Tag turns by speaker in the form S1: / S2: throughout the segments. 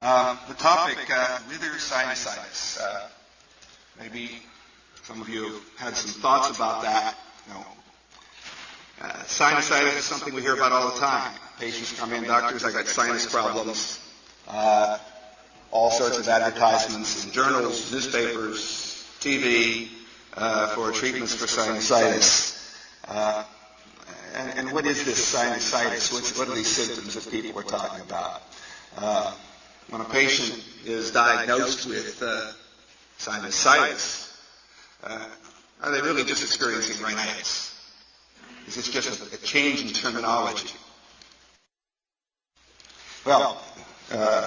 S1: The topic, Whither sinusitis. Maybe some of you have had some thoughts about that. Sinusitis is something we hear about all the time. Patients come in, doctors, I got sinus problems. All sorts of advertisements in journals, newspapers, TV for treatments for sinusitis. And what is this sinusitis? What are these symptoms that people are talking about? When a patient is diagnosed with sinusitis, are they really just experiencing rhinitis? Is this just a change in terminology? Well,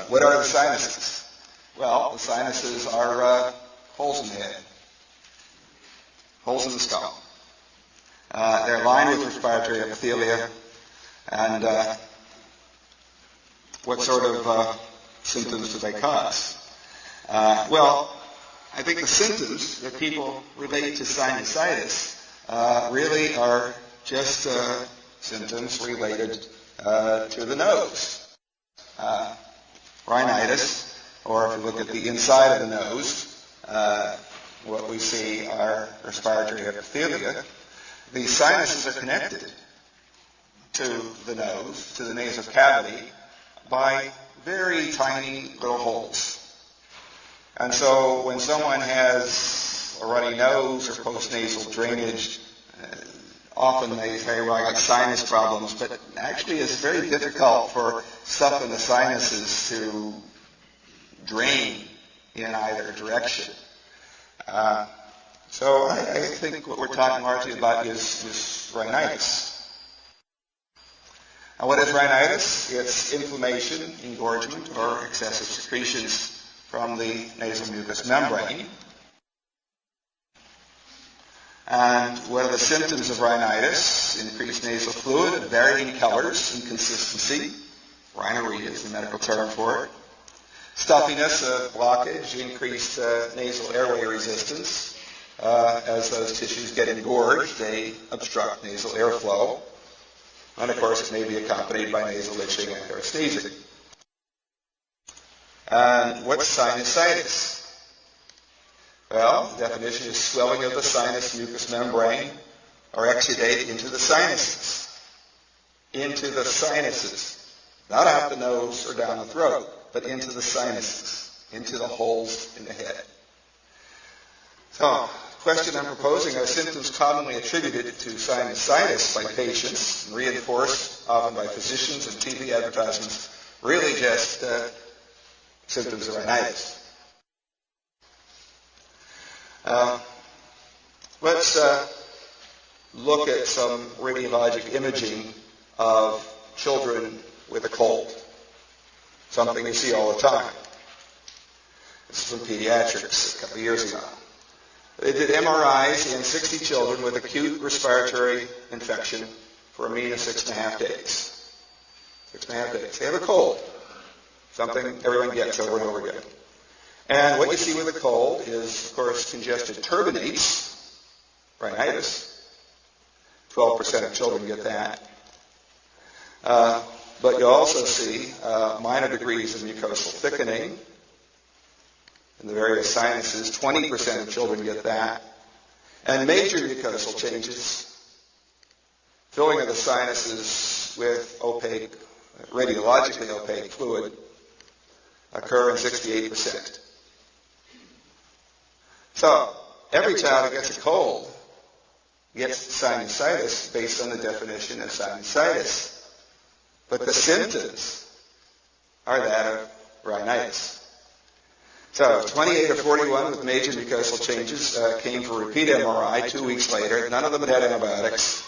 S1: what are the sinuses? Well, the sinuses are holes in the head, holes in the skull. They're lined with respiratory epithelia, and what sort of symptoms do they cause? Well, I think the symptoms that people relate to sinusitis really are just symptoms related to the nose. Rhinitis, or if you look at the inside of the nose, what we see are respiratory epithelia. These sinuses are connected to the nose, to the nasal cavity, by very tiny little holes. And so when someone has a runny nose or postnasal drainage, often they say, well, I got sinus problems, but actually it's very difficult for stuff in the sinuses to drain in either direction. So I think what we're talking largely about is rhinitis. Now, what is rhinitis? It's inflammation, engorgement, or excessive secretions from the nasal mucous membrane. And what are the symptoms of rhinitis? Increased nasal fluid of varying colors and consistency. Rhinorrhea is the medical term for it. Stuffiness, blockage, increased nasal airway resistance. As those tissues get engorged, they obstruct nasal airflow. And of course, it may be accompanied by nasal itching and or sneezing. And what's sinusitis? Well, the definition is swelling of the sinus mucous membrane or exudate into the sinuses. Into the sinuses. Not out the nose or down the throat, but into the sinuses, into the holes in the head. So, the question I'm proposing are symptoms commonly attributed to sinusitis by patients, reinforced often by physicians and TV advertisements, really just symptoms of rhinitis. Let's look at some radiologic imaging of children with a cold, something you see all the time. This is from pediatrics a couple of years ago. They did MRIs in 60 children with acute respiratory infection for a mean of 6.5 days. 6.5 days. They have a cold, something everyone gets over and over again. And what you see with a cold is, of course, congested turbinates, rhinitis. 12% of children get that. But you also see minor degrees of mucosal thickening in the various sinuses. 20% of children get that. And major mucosal changes, filling of the sinuses with opaque, radiologically opaque fluid, occur in 68%. So, every child who gets a cold gets sinusitis based on the definition of sinusitis. But the symptoms are that of rhinitis. So 28 of 41 with major mucosal changes came for repeat MRI 2 weeks later. None of them had antibiotics.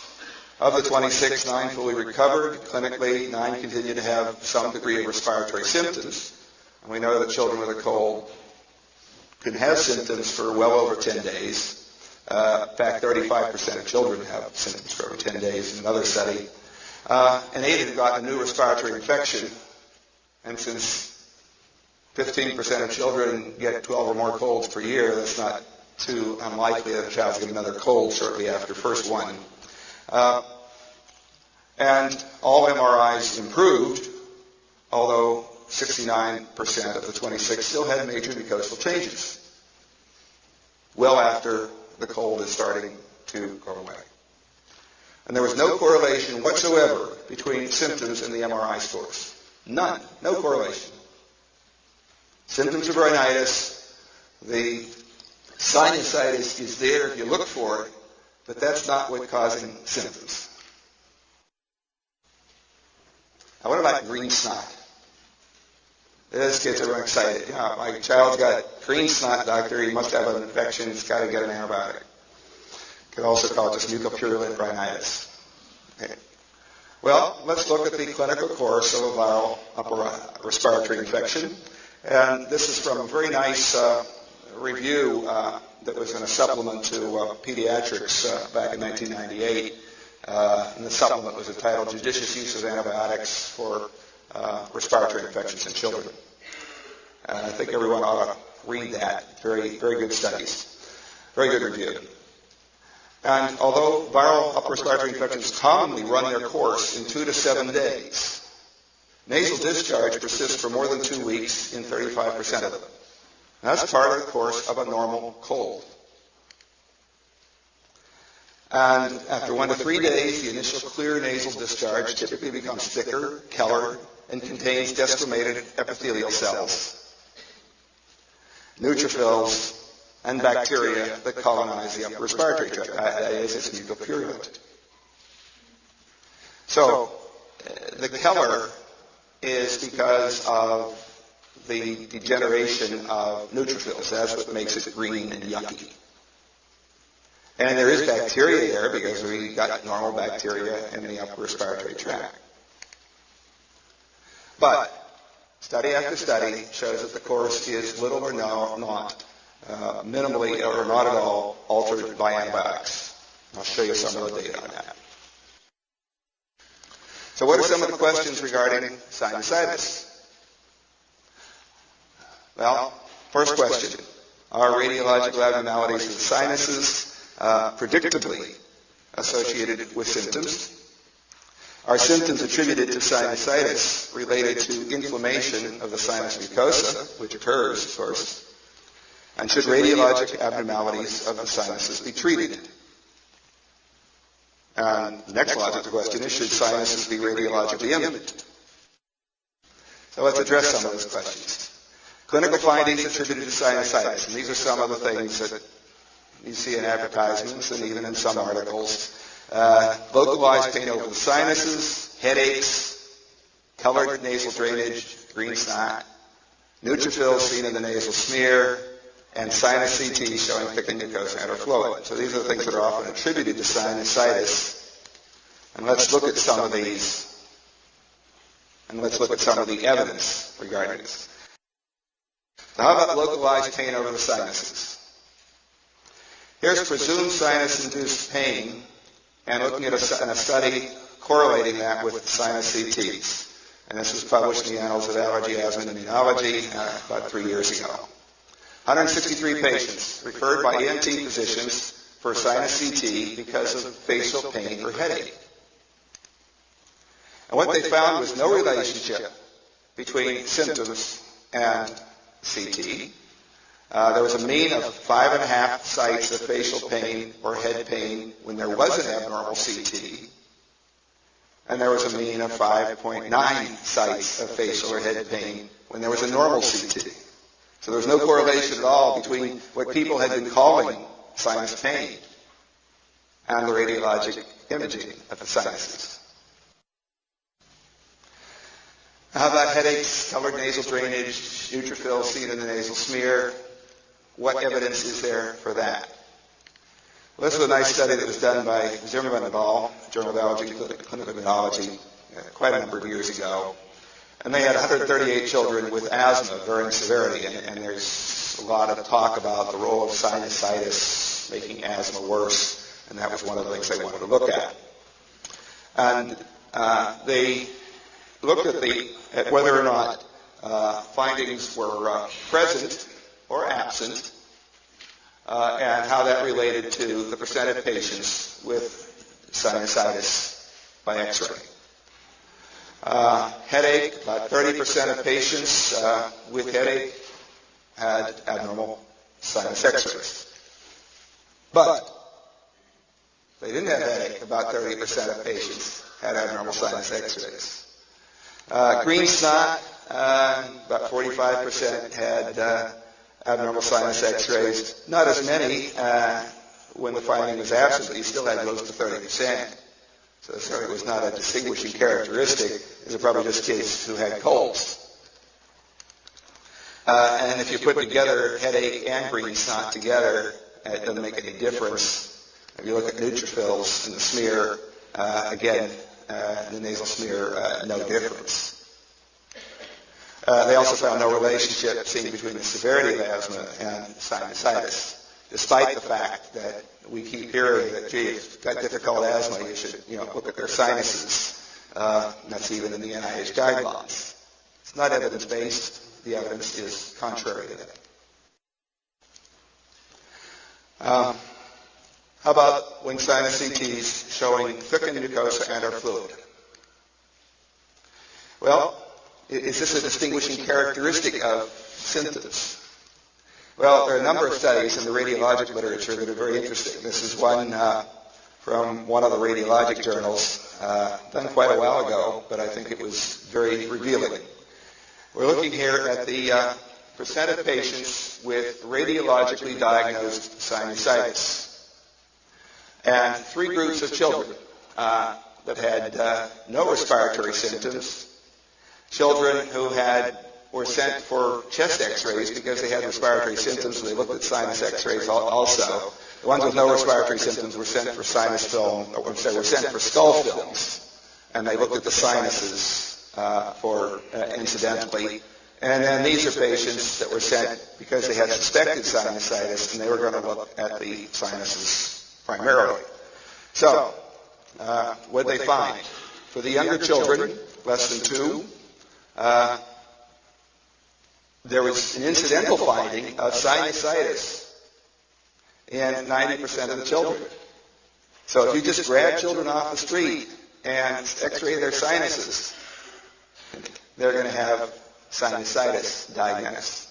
S1: Of the 26, 9 fully recovered. Clinically, 9 continued to have some degree of respiratory symptoms. And we know that children with a cold can have symptoms for well over 10 days. In fact, 35% of children have symptoms for over 10 days in another study. And 8 had gotten a new respiratory infection. And since 15% of children get 12 or more colds per year, that's not too unlikely that a child's going to get another cold shortly after first one. And all MRIs improved, although 69% of the 26 still had major mucosal changes, well after the cold is starting to go away. And there was no correlation whatsoever between symptoms and the MRI scores. None. No correlation. Symptoms of rhinitis, the sinusitis is there if you look for it, but that's not what's causing symptoms. Now, what about green snot? This gets everyone excited. You know, my child's got green snot, doctor. He must have an infection. He's got to get an antibiotic. Could also call it just mucopurulent rhinitis. Okay. Well, let's look at the clinical course of a viral upper respiratory infection. And this is from a very nice review that was in a supplement to Pediatrics back in 1998. And the supplement was entitled Judicious Use of Antibiotics for Respiratory Infections in Children. And I think everyone ought to read that. Very, very good studies. Very good review. And although viral upper respiratory infections commonly run their course in 2 to 7 days, nasal discharge persists for more than 2 weeks in 35% of them. And that's part of the course of a normal cold. And after 1 to 3 days, the initial clear nasal discharge typically becomes thicker, colored, and contains desquamated epithelial cells, neutrophils, and bacteria that colonize the upper respiratory tract. That is, it's mucopurulent. So, the color is because of the degeneration of neutrophils. That's what makes it green and yucky. And there is bacteria there because we got normal bacteria in the upper respiratory tract. But study after study shows that the course is little or not minimally or not at all altered by antibiotics. I'll show you some of the data on that. So what are some of the questions regarding sinusitis? Well, first question, are radiological abnormalities of the sinuses predictably associated with symptoms? Are symptoms attributed to sinusitis related to inflammation of the sinus mucosa, which occurs, of course? And should radiologic abnormalities of the sinuses be treated? And the next logical question is, should sinuses be radiologically imaged? So let's address some of those questions. Clinical findings attributed to sinusitis, and these are some of the things that you see in advertisements and even in some articles. Localized pain over the sinuses, headaches, colored nasal drainage, green snot, neutrophils seen in the nasal smear, and sinus CT showing thickened mucosal fluid. So these are the things that are often attributed to sinusitis. And let's look at some of these. And let's look at some of the evidence regarding this. Now, how about localized pain over the sinuses? Here's presumed sinus-induced pain, and looking at a study correlating that with sinus CTs. And this was published in the Annals of Allergy, Asthma, and Immunology about 3 years ago. 163 patients referred by ENT physicians for sinus CT because of facial pain or headache. And what they found was no relationship between symptoms and CT. There was a mean of 5.5 sites of facial pain or head pain when there was an abnormal CT. And there was a mean of 5.9 sites of facial or head pain when there was a normal CT. So there was no correlation at all between what people had been calling sinus pain and the radiologic imaging of the sinuses. How about headaches, colored nasal drainage, neutrophils seen in the nasal smear? What evidence is there for that? Well, this was a nice study that was done by Zimmerman et al., Journal of Allergy and Clinical Immunology, quite a number of years ago. And they had 138 children with asthma of varying severity, and there's a lot of talk about the role of sinusitis making asthma worse, and that was one of the things they wanted to look at. And they looked at whether or not findings were present or absent, and how that related to the percent of patients with sinusitis by X-ray. Headache, about 30% of patients with headache had abnormal sinus x-rays. But they didn't have headache. About 30% of patients had abnormal sinus x-rays. Green snot, about 45% had abnormal sinus x-rays. Not as many when the finding was absent, but you still had close to 30%. So it certainly was not a distinguishing characteristic. These are probably just kids who had colds. And if you put together headache and green snot together, it doesn't make any difference. If you look at neutrophils in the smear, again, the nasal smear, no difference. They also found no relationship seen between the severity of asthma and sinusitis, despite the fact that we keep hearing that, gee, if you've got difficult asthma, you should, look at their sinuses. That's even in the NIH guidelines. It's not evidence-based. The evidence is contrary to that. How about wing sinus CTs showing thickened mucosa and/or fluid? Well, is this a distinguishing characteristic of symptoms? Well, there are a number of studies in the radiologic literature that are very interesting. This is one from one of the radiologic journals, done quite a while ago, but I think it was very revealing. We're looking here at the percent of patients with radiologically diagnosed sinusitis. And three groups of children that had no respiratory symptoms, children who were sent for chest x-rays because they had respiratory symptoms, so they looked at sinus x-rays also. The ones with no respiratory symptoms were sent for sinus film, or were sent for skull films, and they looked at the sinuses incidentally. And then these are patients that were sent because they had suspected sinusitis, and they were going to look at the sinuses primarily. So, what did they find? For the younger children, less than 2, there was an incidental finding of sinusitis in 90% of the children. So if you just grab children off the street and x-ray their sinuses, they're going to have sinusitis diagnosed.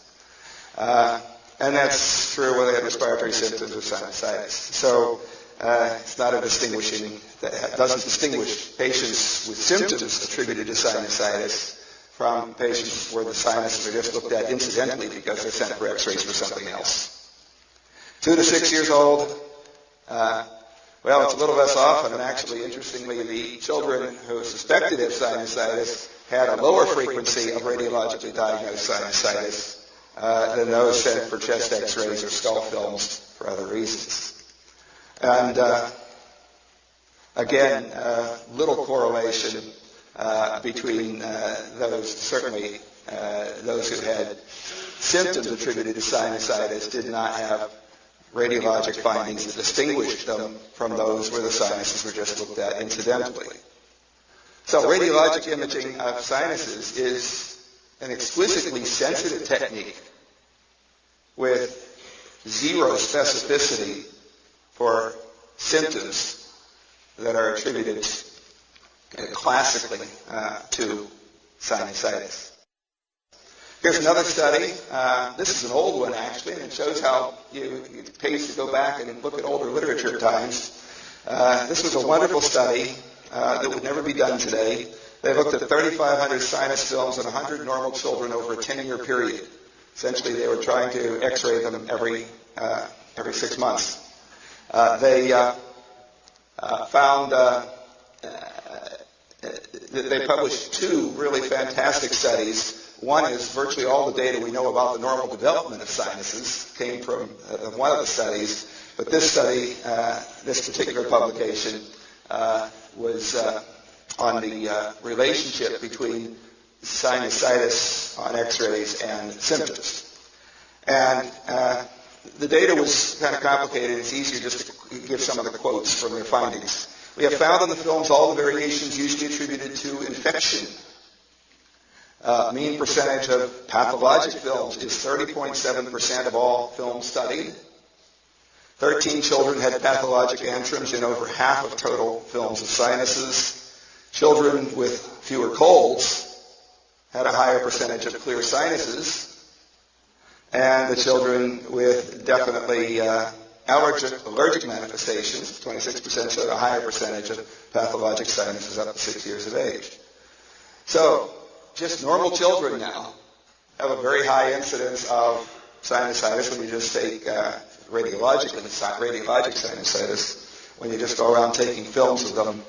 S1: And that's true whether they have respiratory symptoms or sinusitis. So it's not a distinguishing, that doesn't distinguish patients with symptoms attributed to sinusitis from patients where the sinuses are just looked at incidentally because they're sent for x-rays for something else. 2 to 6 years old, well, it's a little less often, and actually, interestingly, the children who suspected of sinusitis had a lower frequency of radiologically diagnosed sinusitis than those sent for chest x-rays or skull films for other reasons. And again, little correlation between those, certainly those who had symptoms attributed to sinusitis did not have radiologic findings that distinguished them from those where the sinuses were just looked at incidentally. So radiologic imaging of sinuses is an exquisitely sensitive technique with zero specificity for symptoms that are attributed classically to sinusitis. Here's another study. This is an old one, actually, and it shows how it pays to go back and look at older literature at times. This was a wonderful study that would never be done today. They looked at 3,500 sinus films in 100 normal children over a 10-year period. Essentially, they were trying to x-ray them every 6 months. They found that they published 2 really fantastic studies. One is virtually all the data we know about the normal development of sinuses came from one of the studies. But this study, this particular publication, was on the relationship between sinusitis on x-rays and symptoms. And the data was kind of complicated. It's easier just to give some of the quotes from their findings. We have found in the films all the variations usually attributed to infection. Mean percentage of pathologic films is 30.7% of all films studied. 13 children had pathologic antroms in over half of total films of sinuses. Children with fewer colds had a higher percentage of clear sinuses, and the children with definitely allergic manifestations, 26%, showed a higher percentage of pathologic sinuses up to 6 years of age. So, just normal children now have a very high incidence of sinusitis when you just take radiologic sinusitis. When you just go around taking films of them,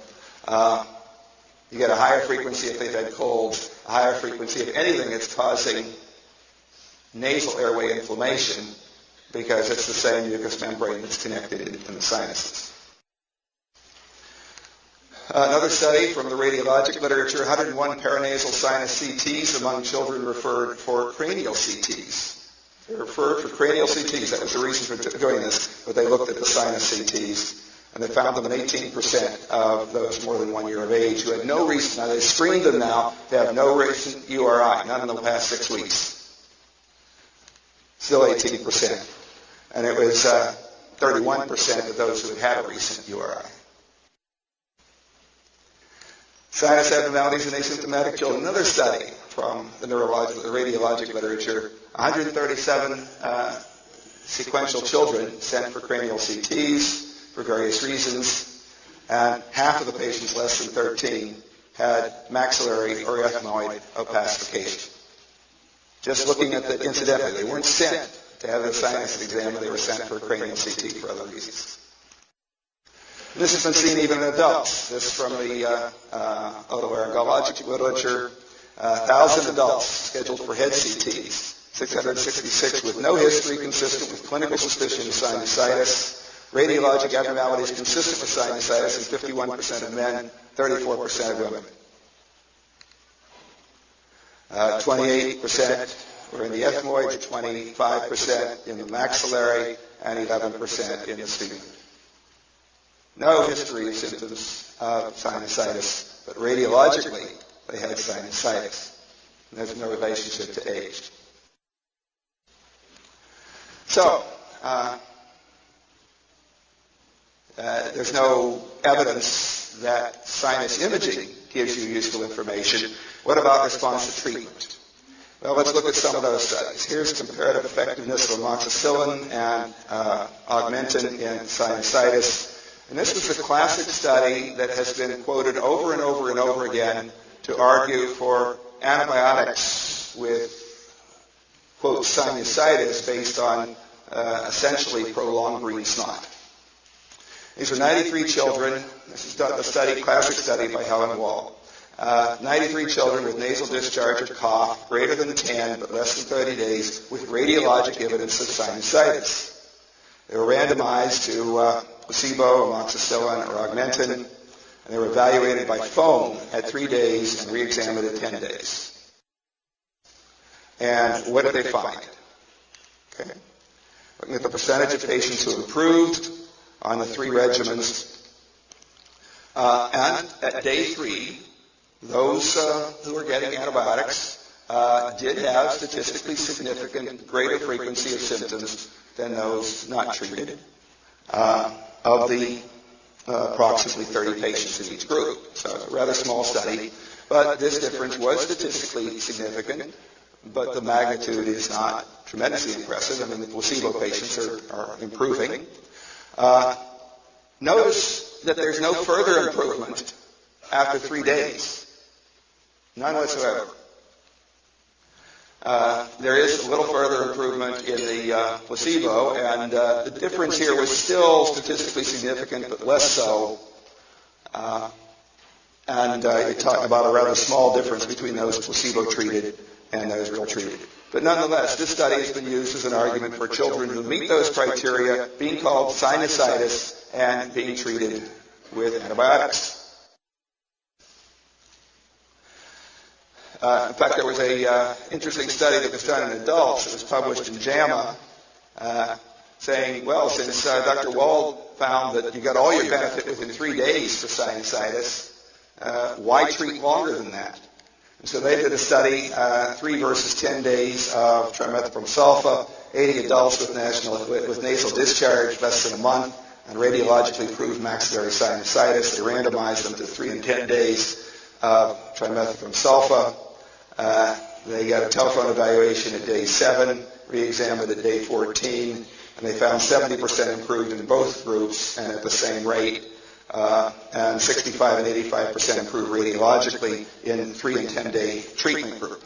S1: you get a higher frequency if they've had colds, a higher frequency if anything that's causing nasal airway inflammation, because it's the same mucous membrane that's connected in the sinuses. Another study from the radiologic literature, 101 paranasal sinus CTs among children referred for cranial CTs. They referred for cranial CTs. That was the reason for doing this, but they looked at the sinus CTs, and they found them in 18% of those more than 1 year of age who had no reason. Now, they screened them now to have no recent URI, none in the past 6 weeks. Still 18%. And it was 31% of those who had had a recent URI. Sinus abnormalities in asymptomatic children. Another study from the radiologic literature. 137 sequential children sent for cranial CTs for various reasons, and half of the patients, less than 13, had maxillary or ethmoid opacification. Just looking at the incidentally, they weren't sent to have a sinus exam, they were sent for a cranial CT for other reasons. This has been seen even in adults. This from the otolaryngologic literature. 1,000 adults scheduled for head CTs, 666 with no history consistent with clinical suspicion of sinusitis. Radiologic abnormalities consistent with sinusitis in 51% of men, 34% of women. 28% were in the ethmoid, 25% in the maxillary, and 11% in the sphenoid. No history of symptoms of sinusitis, but radiologically they had sinusitis. And there's no relationship to age. So, there's no evidence that sinus imaging gives you useful information. What about response to treatment? Well, let's look at some of those studies. Here's comparative effectiveness of amoxicillin and augmentin in sinusitis. And this was a classic study that has been quoted over and over and over again to argue for antibiotics with, quote, sinusitis based on essentially prolonged green snot. These are 93 children. This is the study, classic study by Helen Wall. 93 children with nasal discharge or cough, greater than 10 but less than 30 days, with radiologic evidence of sinusitis. They were randomized to placebo, amoxicillin, or augmentin, and they were evaluated by phone at 3 days and re-examined at 10 days. And what did they find? Okay. Looking at the percentage of patients who improved on the 3 regimens, and at day 3, those who were getting antibiotics did have statistically significant greater frequency of symptoms than those not treated of the approximately 30 patients in each group. So it's a rather small study, but this difference was statistically significant, but the magnitude is not tremendously impressive. I mean, the placebo patients are improving. Notice that there's no further improvement after 3 days. None whatsoever. There is a little further improvement in the placebo, and the difference here was still statistically significant, but less so. And you're talking about a rather small difference between those placebo-treated and those real-treated. But nonetheless, this study has been used as an argument for children who meet those criteria being called sinusitis and being treated with antibiotics. In fact, there was an interesting study that was done in adults. It was published in JAMA, saying, well, since Dr. Wald found that you got all your benefit within 3 days for sinusitis, why treat longer than that? And so they did a study, 3 versus 10 days of trimethoprim sulfa, 80 adults with nasal discharge less than a month, and radiologically proved maxillary sinusitis. They randomized them to 3 and 10 days. trimethoprim sulfa. They got a telephone evaluation at day 7, re-examined at day 14, and they found 70% improved in both groups and at the same rate, and 65 and 85% improved radiologically in 3 and 10-day treatment group.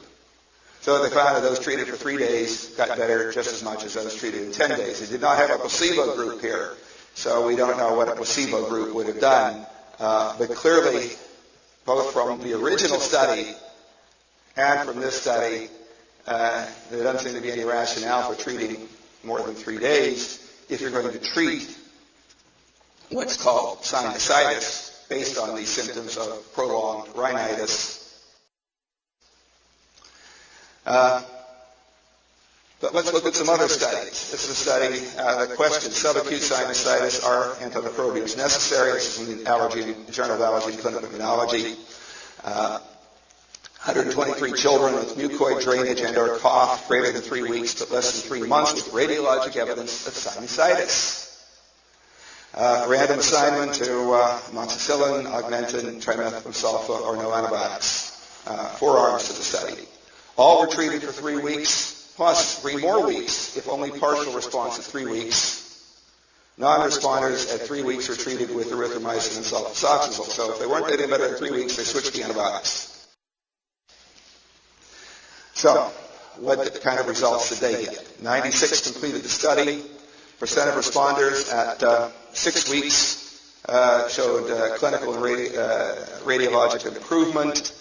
S1: So they found that those treated for 3 days got better just as much as those treated in 10 days. They did not have a placebo group here, so we don't know what a placebo group would have done. But clearly, both from the original study and from this study, there doesn't seem to be any rationale for treating more than 3 days if you're going to treat what's called sinusitis based on these symptoms of prolonged rhinitis. But let's look at some other studies. This is a study that questions subacute sinusitis, are antimicrobials necessary? This is from the Journal of Allergy and Clinical Immunology. 123 children with mucoid drainage and or cough greater than 3 weeks but less than 3 months with radiologic evidence of sinusitis. Random assignment to amoxicillin, augmentin, trimethoprim sulfa, or no antibiotics. 4 arms to the study. All were treated for 3 weeks, plus 3 more weeks if only partial response at 3 weeks. Non-responders at 3 weeks were treated with erythromycin and sulfasalazine. So if they weren't getting better at 3 weeks, they switched to antibiotics. So, what kind of results did they get? 96 completed the study. Percent of responders at 6 weeks showed clinical and radiologic improvement.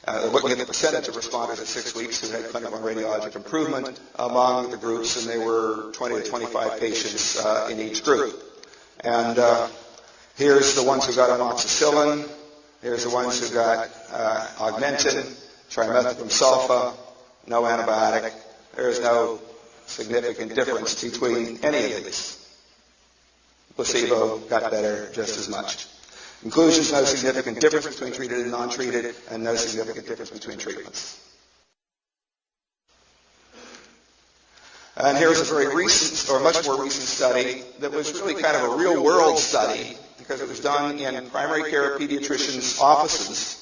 S1: Looking at the percentage of responders at 6 weeks who had clinical and radiologic improvement among the groups, and there were 20 to 25 patients in each group. And here's the ones who got amoxicillin. Here's the ones who got augmentin, trimethoprim sulfa, no antibiotic. There's no significant difference between any of these. Placebo got better just as much. Conclusions: no significant difference between treated and non-treated, and no significant difference between treatments. And here's a very recent, or much more recent study that was really kind of a real-world study because it was done in primary care pediatricians' offices.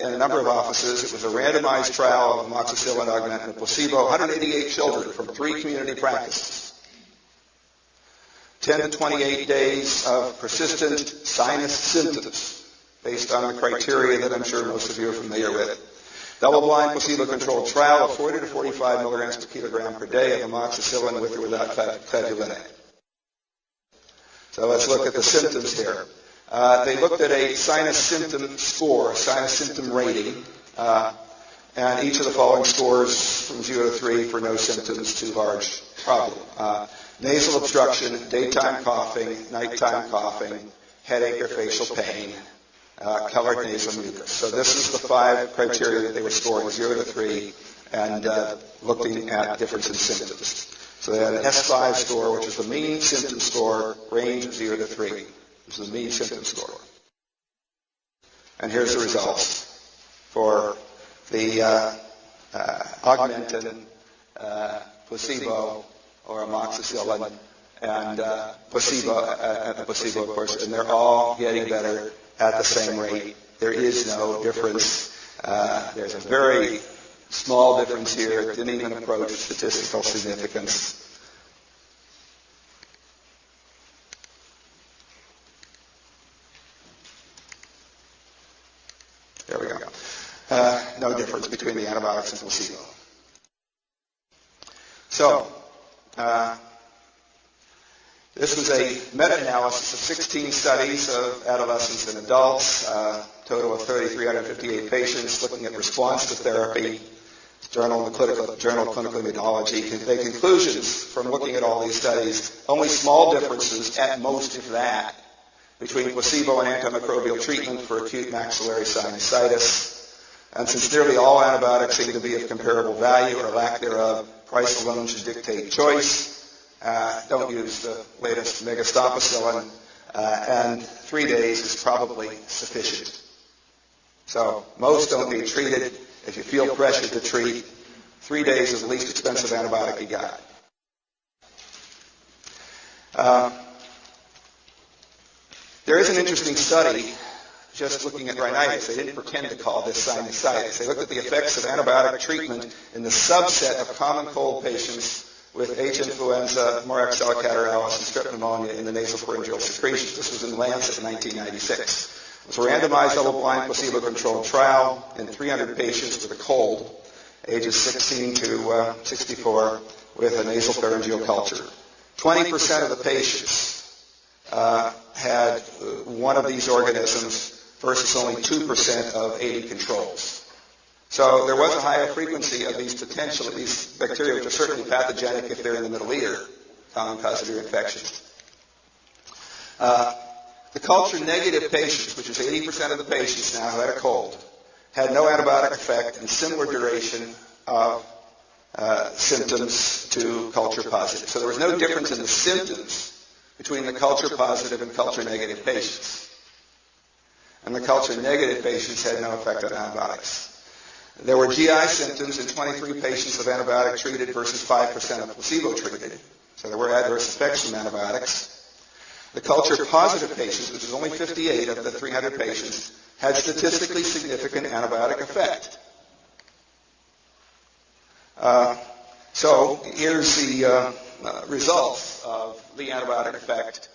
S1: In a number of offices. It was a randomized trial of amoxicillin, augmentin, and placebo. 188 children from 3 community practices. 10 to 28 days of persistent sinus symptoms based on the criteria that I'm sure most of you are familiar with. Double-blind, placebo-controlled trial of 40 to 45 milligrams per kilogram per day of amoxicillin with or without clavulanate. So let's look at the symptoms here. They looked at a sinus symptom score, a sinus symptom rating, and each of the following scores from 0 to 3 for no symptoms, too large problem. Nasal obstruction, daytime coughing, nighttime coughing, headache or facial pain, colored nasal mucus. So this is the 5 criteria that they were scoring, 0 to 3, and looking at difference in symptoms. So they had an S5 score, which is the mean symptom score, range of 0 to 3. This is the mean symptom score. And here's the results for the augmentin, placebo, or amoxicillin, and placebo, of course, and they're all getting better at the same rate. There is no difference. There's a very small difference here. It didn't even approach statistical significance. There we go. No difference between the antibiotics and placebo. So, this was a meta-analysis of 16 studies of adolescents and adults, total of 3,358 patients, looking at response to therapy. Journal of Clinical Immunology. The conclusions from looking at all these studies: only small differences, at most if that, between placebo and antimicrobial treatment for acute maxillary sinusitis. And since nearly all antibiotics seem to be of comparable value or lack thereof, price alone should dictate choice. Don't use the latest megastoppicillin, and 3 days is probably sufficient. So most don't need treated. If you feel pressured to treat, 3 days is the least expensive antibiotic you got. There is an interesting study just looking at rhinitis. They didn't pretend to call this sinusitis. They looked at the effects of antibiotic treatment in the subset of common cold patients with H. influenza, Moraxella catarrhalis, and strep pneumonia in the nasopharyngeal secretions. This was in Lancet in 1996. It was a randomized, double-blind, placebo-controlled trial in 300 patients with a cold, ages 16 to 64, with a nasopharyngeal culture. 20% of the patients had one of these organisms versus only 2% of 80 controls. So there was a higher frequency of these bacteria, which are certainly pathogenic if they're in the middle ear, common cause of ear infections. The culture-negative patients, which is 80% of the patients now who had a cold, had no antibiotic effect and similar duration of symptoms to culture-positive. So there was no difference in the symptoms between the culture-positive and culture-negative patients. And the culture-negative patients had no effect on antibiotics. There were GI symptoms in 23 patients of antibiotic treated versus 5% of placebo treated. So there were adverse effects from antibiotics. The culture-positive patients, which is only 58 of the 300 patients, had statistically significant antibiotic effect. So here's the results of the antibiotic effect.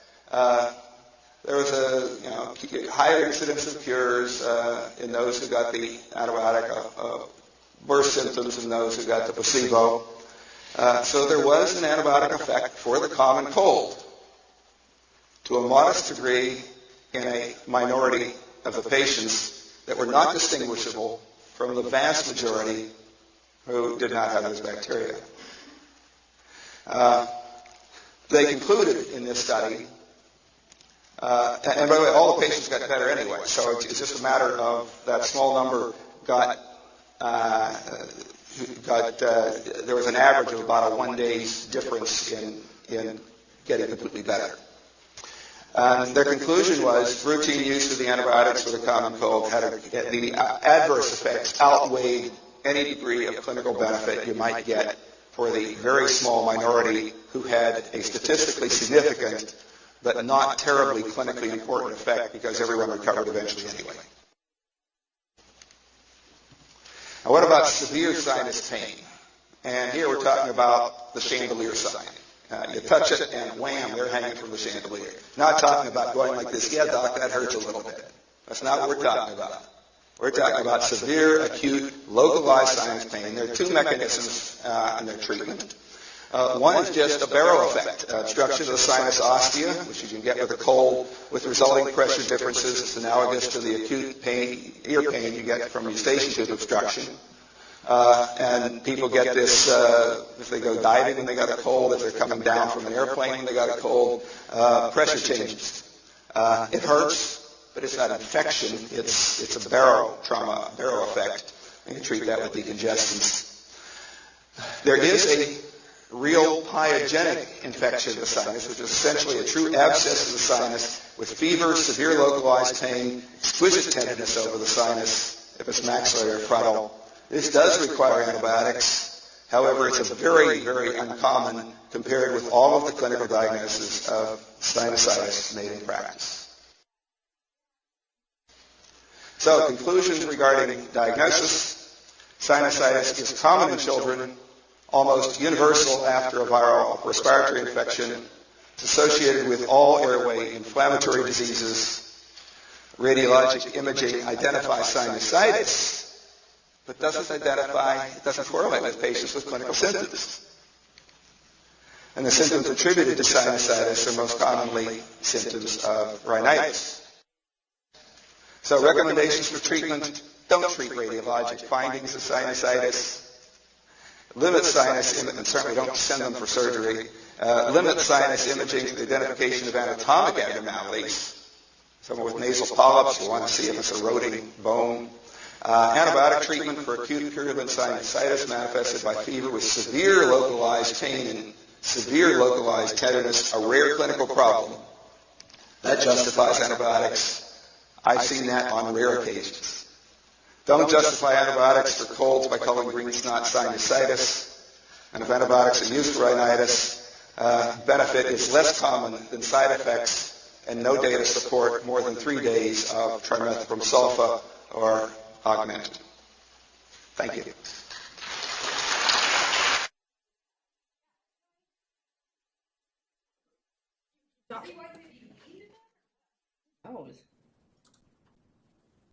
S1: There was a higher incidence of cures in those who got the antibiotic, worse symptoms in those who got the placebo. So there was an antibiotic effect for the common cold to a modest degree in a minority of the patients that were not distinguishable from the vast majority who did not have this bacteria. They concluded in this study, and by the way, all the patients got better anyway, so it's just a matter of that small number there was an average of about a 1 day's difference in getting completely better. Their conclusion was routine use of the antibiotics for the common cold had the adverse effects outweighed any degree of clinical benefit you might get for the very small minority who had a statistically significant but not terribly clinically important effect because everyone recovered eventually anyway. Now what about severe sinus pain? And here we're talking about the chandelier sign. You touch it and wham, they're hanging from the chandelier. Not talking about going like this, yeah, doc, that hurts a little bit. That's not what we're talking about. We're talking about severe, acute, localized sinus pain. There are two mechanisms in their treatment. One is just a barrow effect, obstruction of the sinus ostia, which you can get with a cold, with resulting pressure differences. It's analogous to the acute pain, ear pain you get from eustachian tube obstruction. And people get this if they go diving when they got a cold, if they're coming down from an airplane when they got a cold, pressure changes. It hurts, but it's not infection. It's a barrow trauma, barrow effect. You can treat that with decongestants. There is a real pyogenic infection of the sinus, which is essentially a true abscess of the sinus with fever, severe localized pain, exquisite tenderness over the sinus if it's maxillary or frontal. This does require antibiotics. However, it's a very, very uncommon compared with all of the clinical diagnoses of sinusitis made in practice. So, conclusions regarding diagnosis. Sinusitis is common in children, almost universal after a viral respiratory infection. It's associated with all airway inflammatory diseases. Radiologic imaging identifies sinusitis, but doesn't correlate with patients with clinical symptoms. And the symptoms attributed to sinusitis are most commonly symptoms of rhinitis. So recommendations for treatment: don't treat radiologic findings of sinusitis. Limit sinus imaging, and certainly don't send them for surgery. Limit sinus imaging to the identification of anatomic abnormalities. Someone with nasal polyps, you want to see if it's eroding bone. Antibiotic treatment for acute purulent sinusitis manifested by fever with severe localized pain and severe localized tenderness, a rare clinical problem. That justifies antibiotics. I've seen that on rare occasions. Don't justify antibiotics for colds by calling green snot sinusitis. And if antibiotics are used for rhinitis, benefit is less common than side effects, and no data support more than 3 days of trimethoprim sulfa or augmented. Thank you.
S2: Oh,